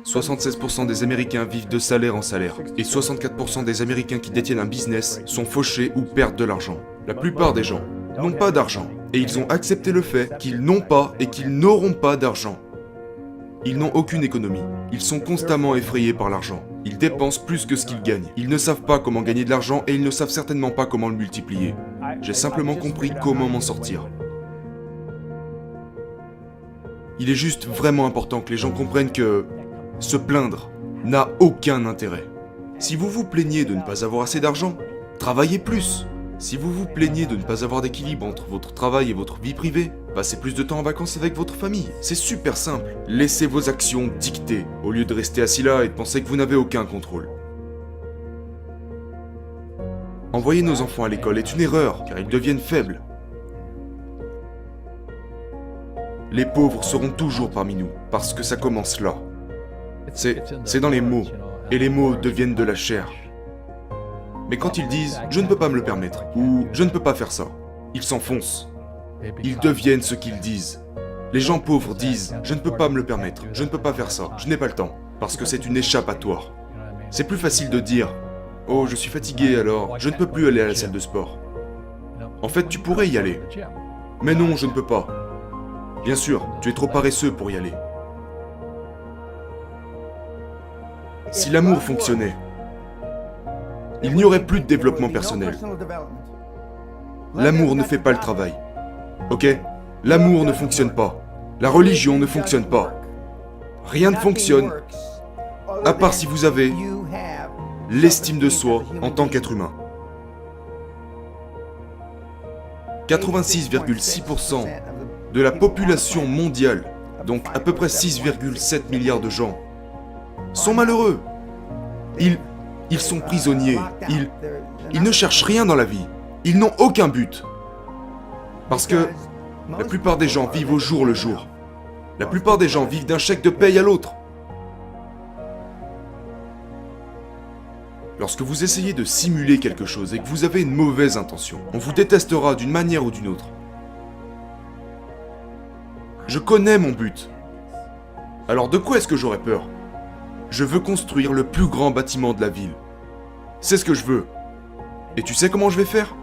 76% des Américains vivent de salaire en salaire. Et 64% des Américains qui détiennent un business sont fauchés ou perdent de l'argent. La plupart des gens n'ont pas d'argent. Et ils ont accepté le fait qu'ils n'ont pas et qu'ils n'auront pas d'argent. Ils n'ont aucune économie. Ils sont constamment effrayés par l'argent. Ils dépensent plus que ce qu'ils gagnent. Ils ne savent pas comment gagner de l'argent et ils ne savent certainement pas comment le multiplier. J'ai simplement compris comment m'en sortir. Il est juste vraiment important que les gens comprennent que se plaindre n'a aucun intérêt. Si vous vous plaignez de ne pas avoir assez d'argent, travaillez plus. Si vous vous plaignez de ne pas avoir d'équilibre entre votre travail et votre vie privée, passez plus de temps en vacances avec votre famille. C'est super simple. Laissez vos actions dicter, au lieu de rester assis là et de penser que vous n'avez aucun contrôle. Envoyer nos enfants à l'école est une erreur, car ils deviennent faibles. Les pauvres seront toujours parmi nous, parce que ça commence là. C'est dans les mots, et les mots deviennent de la chair. Mais quand ils disent « je ne peux pas me le permettre » ou « je ne peux pas faire ça », ils s'enfoncent. Ils deviennent ce qu'ils disent. Les gens pauvres disent « je ne peux pas me le permettre, je ne peux pas faire ça, je n'ai pas le temps », parce que c'est une échappatoire. C'est plus facile de dire « oh, je suis fatigué alors, je ne peux plus aller à la salle de sport ». En fait, tu pourrais y aller. Mais non, je ne peux pas. Bien sûr, tu es trop paresseux pour y aller. Si l'amour fonctionnait, il n'y aurait plus de développement personnel. L'amour ne fait pas le travail. Ok? L'amour ne fonctionne pas. La religion ne fonctionne pas. Rien ne fonctionne, à part si vous avez l'estime de soi en tant qu'être humain. 86,6% de la population mondiale, donc à peu près 6,7 milliards de gens, sont malheureux. Ils sont prisonniers. Ils ne cherchent rien dans la vie. Ils n'ont aucun but. Parce que la plupart des gens vivent au jour le jour. La plupart des gens vivent d'un chèque de paye à l'autre. Lorsque vous essayez de simuler quelque chose et que vous avez une mauvaise intention, on vous détestera d'une manière ou d'une autre. Je connais mon but. Alors de quoi est-ce que j'aurais peur ? Je veux construire le plus grand bâtiment de la ville. C'est ce que je veux. Et tu sais comment je vais faire ?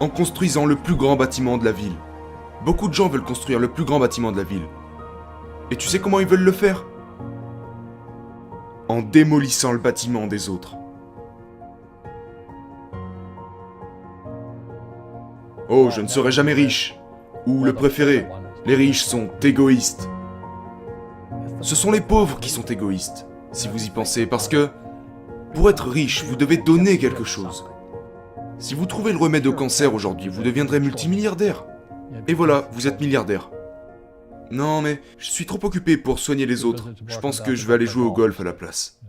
En construisant le plus grand bâtiment de la ville. Beaucoup de gens veulent construire le plus grand bâtiment de la ville. Et tu sais comment ils veulent le faire ? En démolissant le bâtiment des autres. Oh, je ne serai jamais riche. Ou le préféré, les riches sont égoïstes. Ce sont les pauvres qui sont égoïstes, si vous y pensez, parce que pour être riche, vous devez donner quelque chose. Si vous trouvez le remède au cancer aujourd'hui, vous deviendrez multimilliardaire. Et voilà, vous êtes milliardaire. Non mais, je suis trop occupé pour soigner les autres. Je pense que je vais aller jouer au golf à la place.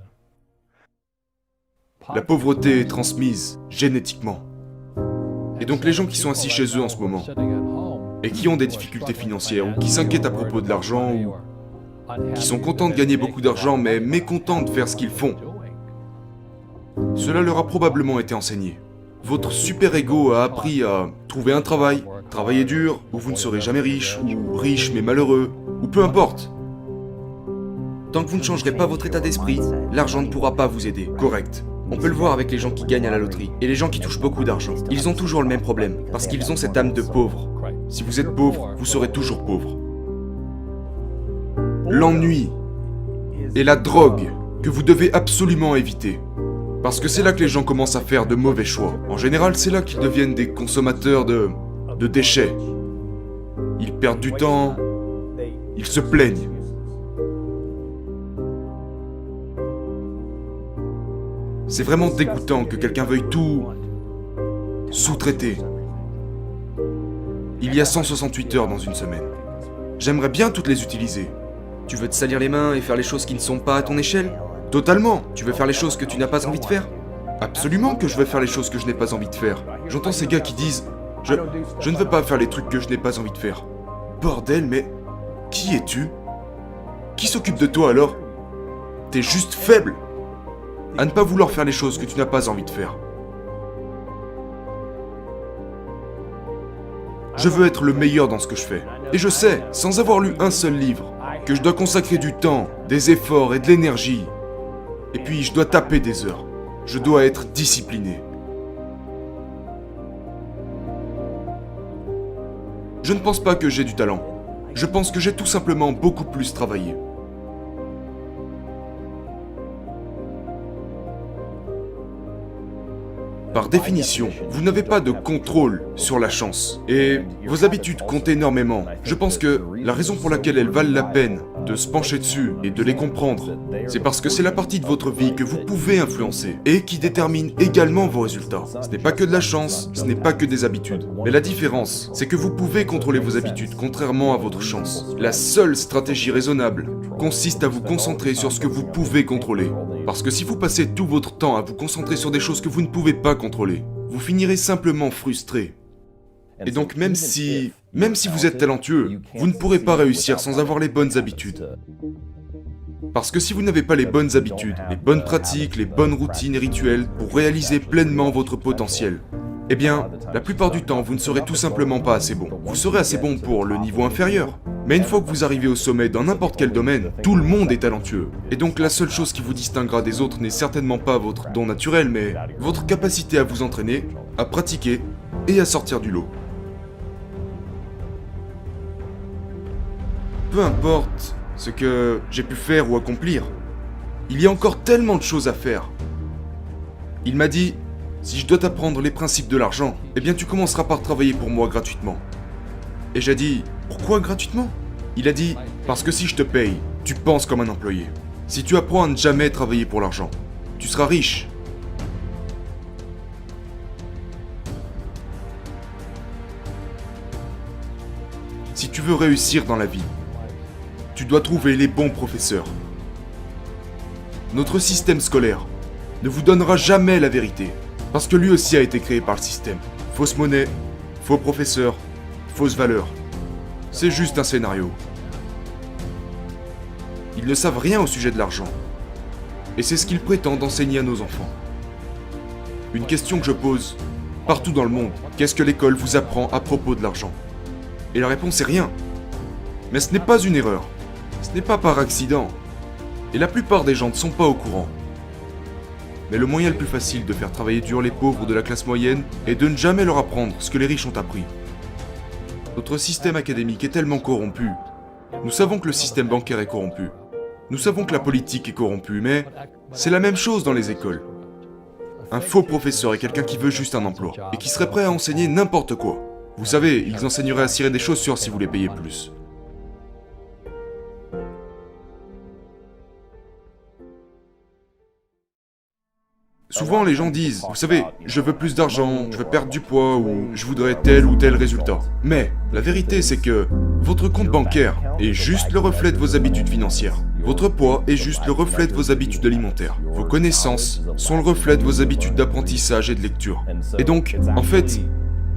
La pauvreté est transmise génétiquement. Et donc les gens qui sont assis chez eux en ce moment, et qui ont des difficultés financières, ou qui s'inquiètent à propos de l'argent, ou qui sont contents de gagner beaucoup d'argent, mais mécontents de faire ce qu'ils font, cela leur a probablement été enseigné. Votre super-ego a appris à trouver un travail, travailler dur, ou vous ne serez jamais riche, ou riche mais malheureux, ou peu importe. Tant que vous ne changerez pas votre état d'esprit, l'argent ne pourra pas vous aider. Correct. On peut le voir avec les gens qui gagnent à la loterie, et les gens qui touchent beaucoup d'argent. Ils ont toujours le même problème, parce qu'ils ont cette âme de pauvre. Si vous êtes pauvre, vous serez toujours pauvre. L'ennui et la drogue que vous devez absolument éviter. Parce que c'est là que les gens commencent à faire de mauvais choix. En général, c'est là qu'ils deviennent des consommateurs de déchets. Ils perdent du temps, ils se plaignent. C'est vraiment dégoûtant que quelqu'un veuille tout sous-traiter. Il y a 168 heures dans une semaine. J'aimerais bien toutes les utiliser. Tu veux te salir les mains et faire les choses qui ne sont pas à ton échelle ? Totalement. Tu veux faire les choses que tu n'as pas envie de faire ? Absolument que je veux faire les choses que je n'ai pas envie de faire. J'entends ces gars qui disent « Je ne veux pas faire les trucs que je n'ai pas envie de faire. » Bordel, mais qui es-tu ? Qui s'occupe de toi alors ? T'es juste faible à ne pas vouloir faire les choses que tu n'as pas envie de faire. Je veux être le meilleur dans ce que je fais. Et je sais, sans avoir lu un seul livre, que je dois consacrer du temps, des efforts et de l'énergie. Et puis je dois taper des heures. Je dois être discipliné. Je ne pense pas que j'ai du talent. Je pense que j'ai tout simplement beaucoup plus travaillé. Par définition, vous n'avez pas de contrôle sur la chance. Et vos habitudes comptent énormément. Je pense que la raison pour laquelle elles valent la peine de se pencher dessus et de les comprendre, c'est parce que c'est la partie de votre vie que vous pouvez influencer et qui détermine également vos résultats. Ce n'est pas que de la chance, ce n'est pas que des habitudes. Mais la différence, c'est que vous pouvez contrôler vos habitudes contrairement à votre chance. La seule stratégie raisonnable consiste à vous concentrer sur ce que vous pouvez contrôler. Parce que si vous passez tout votre temps à vous concentrer sur des choses que vous ne pouvez pas contrôler, vous finirez simplement frustré. Et donc même si vous êtes talentueux, vous ne pourrez pas réussir sans avoir les bonnes habitudes. Parce que si vous n'avez pas les bonnes habitudes, les bonnes pratiques, les bonnes routines et rituels pour réaliser pleinement votre potentiel, eh bien, la plupart du temps, vous ne serez tout simplement pas assez bon. Vous serez assez bon pour le niveau inférieur. Mais une fois que vous arrivez au sommet dans n'importe quel domaine, tout le monde est talentueux. Et donc la seule chose qui vous distinguera des autres n'est certainement pas votre don naturel, mais votre capacité à vous entraîner, à pratiquer et à sortir du lot. Peu importe ce que j'ai pu faire ou accomplir, il y a encore tellement de choses à faire. Il m'a dit, si je dois t'apprendre les principes de l'argent, eh bien tu commenceras par travailler pour moi gratuitement. Et j'ai dit, pourquoi gratuitement? Il a dit, parce que si je te paye, tu penses comme un employé. Si tu apprends à ne jamais travailler pour l'argent, tu seras riche. Si tu veux réussir dans la vie, tu dois trouver les bons professeurs. Notre système scolaire ne vous donnera jamais la vérité, parce que lui aussi a été créé par le système. Fausse monnaie, faux professeurs, fausses valeurs. C'est juste un scénario. Ils ne savent rien au sujet de l'argent. Et c'est ce qu'ils prétendent enseigner à nos enfants. Une question que je pose partout dans le monde, qu'est-ce que l'école vous apprend à propos de l'argent? Et la réponse est rien. Mais ce n'est pas une erreur. Ce n'est pas par accident. Et la plupart des gens ne sont pas au courant. Mais le moyen le plus facile de faire travailler dur les pauvres de la classe moyenne est de ne jamais leur apprendre ce que les riches ont appris. Notre système académique est tellement corrompu. Nous savons que le système bancaire est corrompu. Nous savons que la politique est corrompue, mais c'est la même chose dans les écoles. Un faux professeur est quelqu'un qui veut juste un emploi, et qui serait prêt à enseigner n'importe quoi. Vous savez, ils enseigneraient à cirer des chaussures si vous les payez plus. Souvent, les gens disent, vous savez, je veux plus d'argent, je veux perdre du poids ou je voudrais tel ou tel résultat. Mais la vérité, c'est que votre compte bancaire est juste le reflet de vos habitudes financières. Votre poids est juste le reflet de vos habitudes alimentaires. Vos connaissances sont le reflet de vos habitudes d'apprentissage et de lecture. Et donc, en fait,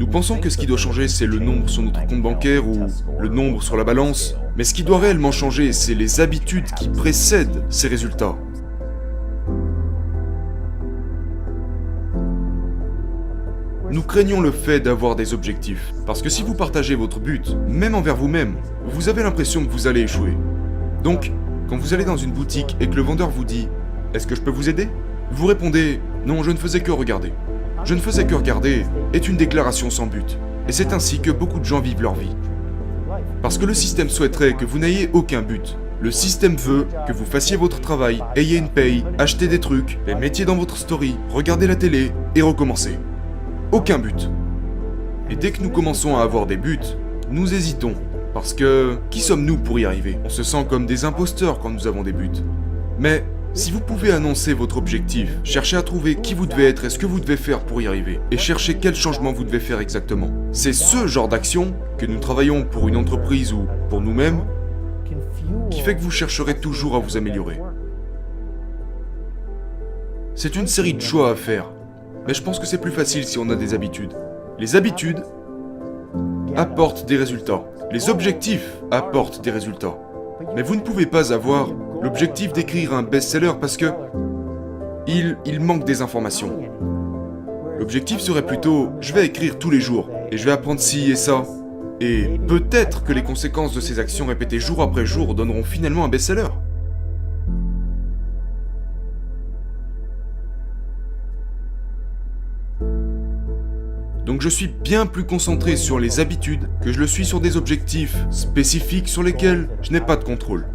nous pensons que ce qui doit changer, c'est le nombre sur notre compte bancaire ou le nombre sur la balance. Mais ce qui doit réellement changer, c'est les habitudes qui précèdent ces résultats. Nous craignons le fait d'avoir des objectifs, parce que si vous partagez votre but, même envers vous-même, vous avez l'impression que vous allez échouer. Donc, quand vous allez dans une boutique et que le vendeur vous dit « Est-ce que je peux vous aider ?» Vous répondez « Non, je ne faisais que regarder ». « Je ne faisais que regarder » est une déclaration sans but, et c'est ainsi que beaucoup de gens vivent leur vie. Parce que le système souhaiterait que vous n'ayez aucun but. Le système veut que vous fassiez votre travail, ayez une paye, achetez des trucs, les mettiez dans votre story, regardez la télé et recommencez. Aucun but. Et dès que nous commençons à avoir des buts, nous hésitons. Parce que, qui sommes-nous pour y arriver? On se sent comme des imposteurs quand nous avons des buts. Mais, si vous pouvez annoncer votre objectif, cherchez à trouver qui vous devez être et ce que vous devez faire pour y arriver, et cherchez quel changement vous devez faire exactement. C'est ce genre d'action, que nous travaillons pour une entreprise ou pour nous-mêmes, qui fait que vous chercherez toujours à vous améliorer. C'est une série de choix à faire. Mais je pense que c'est plus facile si on a des habitudes. Les habitudes apportent des résultats. Les objectifs apportent des résultats. Mais vous ne pouvez pas avoir l'objectif d'écrire un best-seller parce que il manque des informations. L'objectif serait plutôt, je vais écrire tous les jours et je vais apprendre ci et ça. Et peut-être que les conséquences de ces actions répétées jour après jour donneront finalement un best-seller. Donc je suis bien plus concentré sur les habitudes que je le suis sur des objectifs spécifiques sur lesquels je n'ai pas de contrôle.